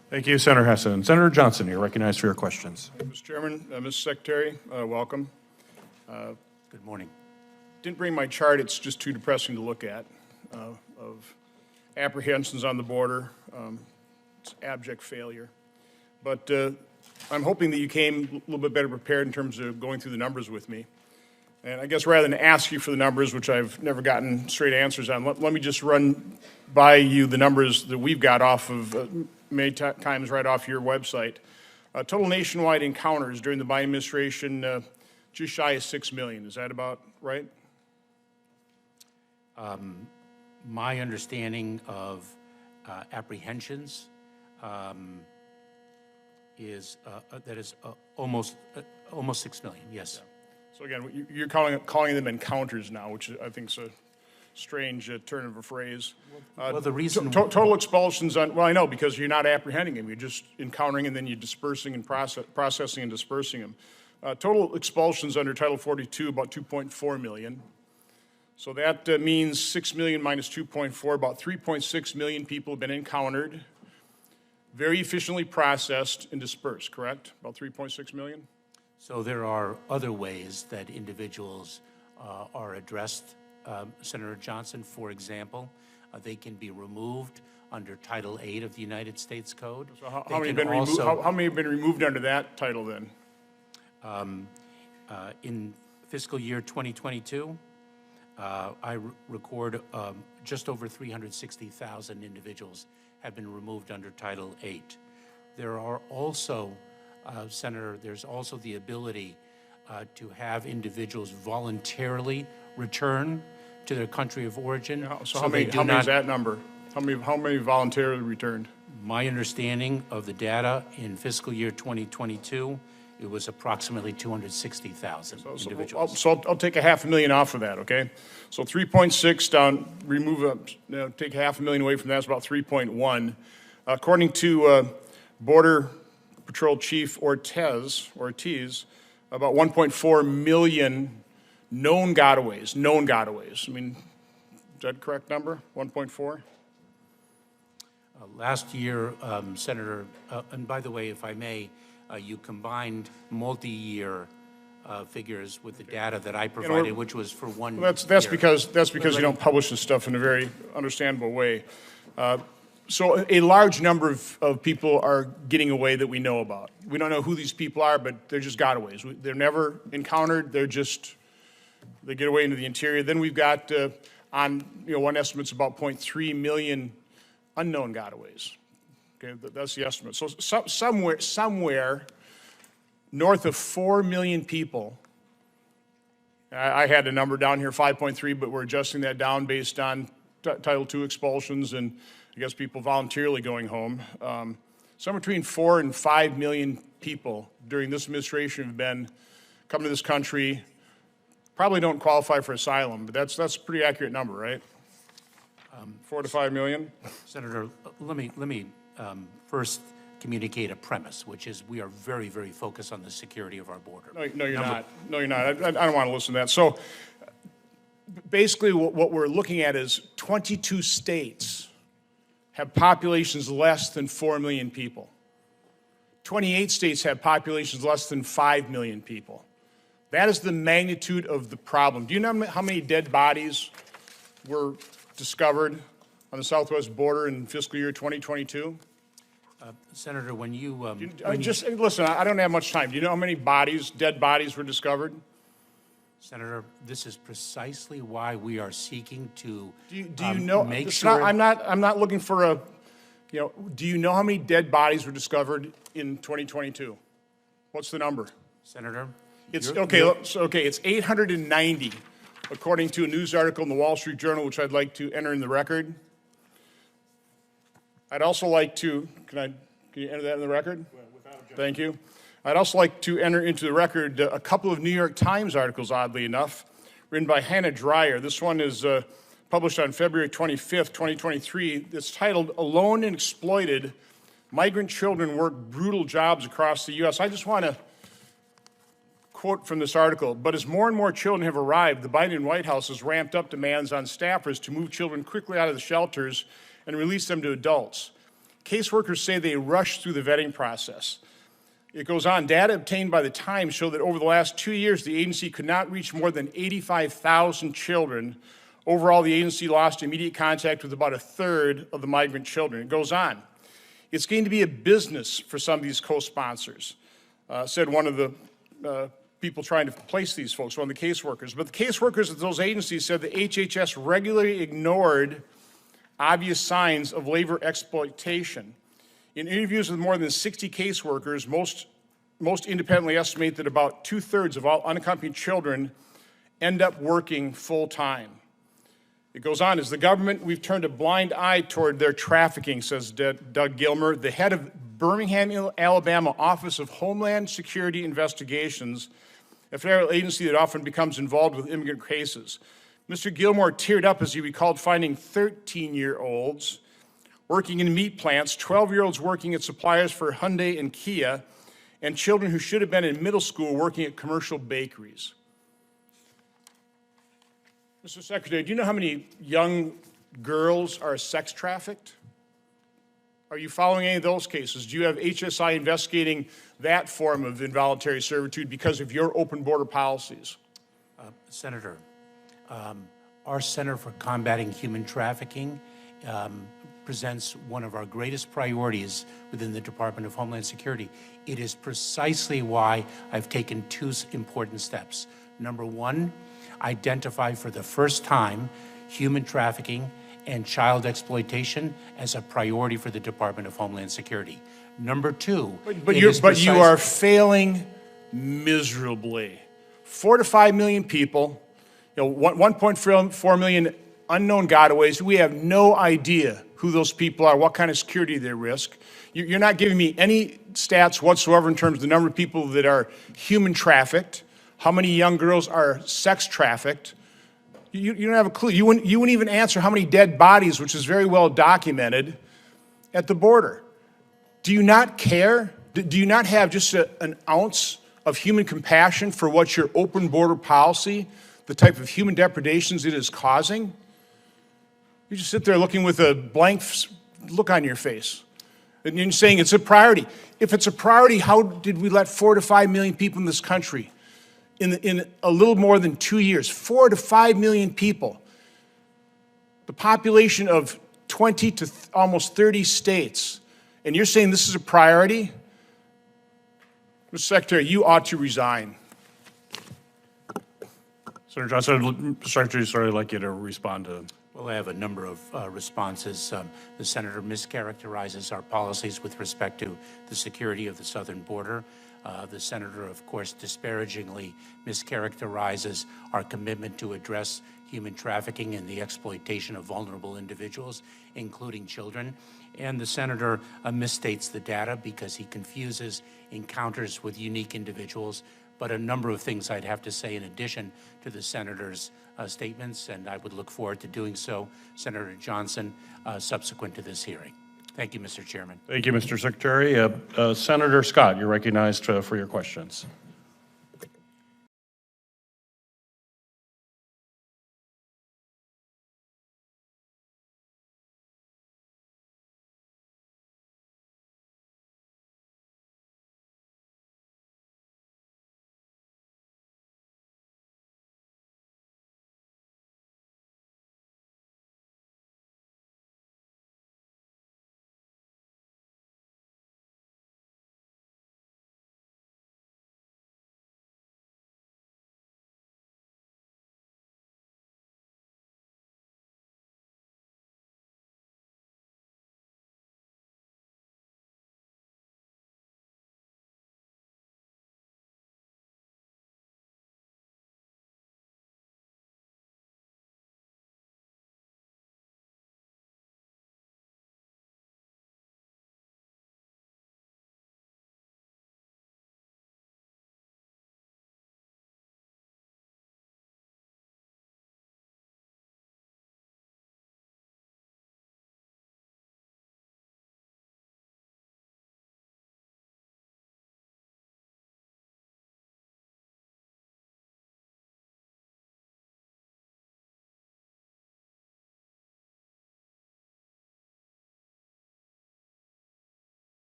Thank you, Senator Hessen. Senator Johnson, you're recognized for your questions. Mr. Chairman, Mr. Secretary, welcome. Good morning. Didn't bring my chart. It's just too depressing to look at of apprehensions on the border. It's abject failure. But I'm hoping that you came a little bit better prepared in terms of going through the numbers with me. And I guess rather than ask you for the numbers, which I've never gotten straight answers on, let me just run by you the numbers that we've got off of many times right off your website. Total nationwide encounters during the Biden administration, just shy of 6 million. Is that about right? My understanding of apprehensions is that is almost 6 million. Yes. Yeah. So again, you're calling them encounters now, which I think is a strange turn of a phrase. Well, the reason total expulsions on, well, I know, because you're not apprehending them. You're just encountering and then you're dispersing and processing and dispersing them. Total expulsions under Title 42, about 2.4 million. So that means 6 million minus 2.4, about 3.6 million people have been encountered, very efficiently processed and dispersed, correct? About 3.6 million? So there are other ways that individuals are addressed, Senator Johnson. For example, they can be removed under Title 8 of the United States Code. So how many have been removed under that title then? In fiscal year 2022, I record just over 360,000 individuals have been removed under Title 8. There are also, Senator, there's also the ability to have individuals voluntarily return to their country of origin. Yeah, so how many is that number? How many voluntarily returned? My understanding of the data in fiscal year 2022, it was approximately 260,000 individuals. So I'll take 500,000 off of that, okay? So 3.6 down, take 500,000 away from that, it's about 3.1. According to Border Patrol Chief Ortiz, about 1.4 million known gotaways. I mean, is that a correct number, 1.4? Last year, Senator, and by the way, if I may, you combined multi-year figures with the data that I provided, which was for 1 year. That's because you don't publish this stuff in a very understandable way. So a large number of people are getting away that we know about. We don't know who these people are, but they're just gotaways. They're never encountered. They get away into the interior. Then we've got one estimate's about 0.3 million unknown gotaways. Okay, that's the estimate. So somewhere north of 4 million people. I had a number down here, 5.3, but we're adjusting that down based on Title II expulsions and I guess people voluntarily going home. Somewhere between 4 and 5 million people during this administration have been coming to this country, probably don't qualify for asylum, but that's a pretty accurate number, right? 4 to 5 million? Senator, let me first communicate a premise, which is we are very, very focused on the security of our border. No, you're not. No, you're not. I don't want to listen to that. So basically what we're looking at is 22 states have populations less than 4 million people. 28 states have populations less than 5 million people. That is the magnitude of the problem. Do you know how many dead bodies were discovered on the southwest border in fiscal year 2022? Senator, when you... listen, I don't have much time. Do you know how many dead bodies were discovered? Senator, this is precisely why we are seeking to do you know, make sure... I'm not looking for a, do you know how many dead bodies were discovered in 2022? What's the number? Senator? It's, it's 890, according to a news article in the Wall Street Journal, which I'd like to enter in the record. I'd also like to, can you enter that in the record? Well, without objection. Thank you. I'd also like to enter into the record a couple of New York Times articles, oddly enough, written by Hannah Dreyer. This one is published on February 25th, 2023. It's titled, "Alone and Exploited, Migrant Children Work Brutal Jobs Across the U.S." I just want to quote from this article, "But as more and more children have arrived, the Biden White House has ramped up demands on staffers to move children quickly out of the shelters and release them to adults. caseworkers say they rush through the vetting process. It goes on, data obtained by the Times show that over the last 2 years, the agency could not reach more than 85,000 children. Overall, the agency lost immediate contact with about a third of the migrant children. It goes on. It's going to be a business for some of these co-sponsors, said one of the people trying to place these folks, one of the caseworkers. But the caseworkers at those agencies said the HHS regularly ignored obvious signs of labor exploitation. In interviews with more than 60 caseworkers, most independently estimate that about 2/3 of all unaccompanied children end up working full-time. It goes on, as the government, we've turned a blind eye toward their trafficking, says Doug Gilmer, the head of Birmingham, Alabama Office of Homeland Security Investigations, a federal agency that often becomes involved with immigrant cases. Mr. Gilmore teared up as he recalled finding 13-year-olds working in meat plants, 12-year-olds working at suppliers for Hyundai and Kia, and children who should have been in middle school working at commercial bakeries. Mr. Secretary, do you know how many young girls are sex trafficked? Are you following any of those cases? Do you have HSI investigating that form of involuntary servitude because of your open border policies? Senator, our Center for Combating Human Trafficking presents one of our greatest priorities within the Department of Homeland Security. It is precisely why I've taken two important steps. Number one, identify for the first time human trafficking and child exploitation as a priority for the Department of Homeland Security. Number two, but you are failing miserably. 4 to 5 million people, 1.4 million unknown gotaways. We have no idea who those people are, what kind of security they risk. You're not giving me any stats whatsoever in terms of the number of people that are human trafficked, how many young girls are sex trafficked. You don't have a clue. You wouldn't even answer how many dead bodies, which is very well documented, at the border. Do you not care? Do you not have just an ounce of human compassion for what your open border policy, the type of human depredations it is causing? You just sit there looking with a blank look on your face. And you're saying it's a priority. If it's a priority, how did we let 4 to 5 million people in this country in a little more than 2 years? 4 to 5 million people. The population of 20 to almost 30 states. And you're saying this is a priority? Mr. Secretary, you ought to resign. Senator Johnson, Secretary, sorry, I'd like you to respond to. Well, I have a number of responses. The senator mischaracterizes our policies with respect to the security of the southern border. The senator, of course, disparagingly mischaracterizes our commitment to address human trafficking and the exploitation of vulnerable individuals, including children. And the senator misstates the data because he confuses encounters with unique individuals. But a number of things I'd have to say in addition to the senator's statements, and I would look forward to doing so, Senator Johnson, subsequent to this hearing. Thank you, Mr. Chairman. Thank you, Mr. Secretary. Senator Scott, you're recognized for your questions.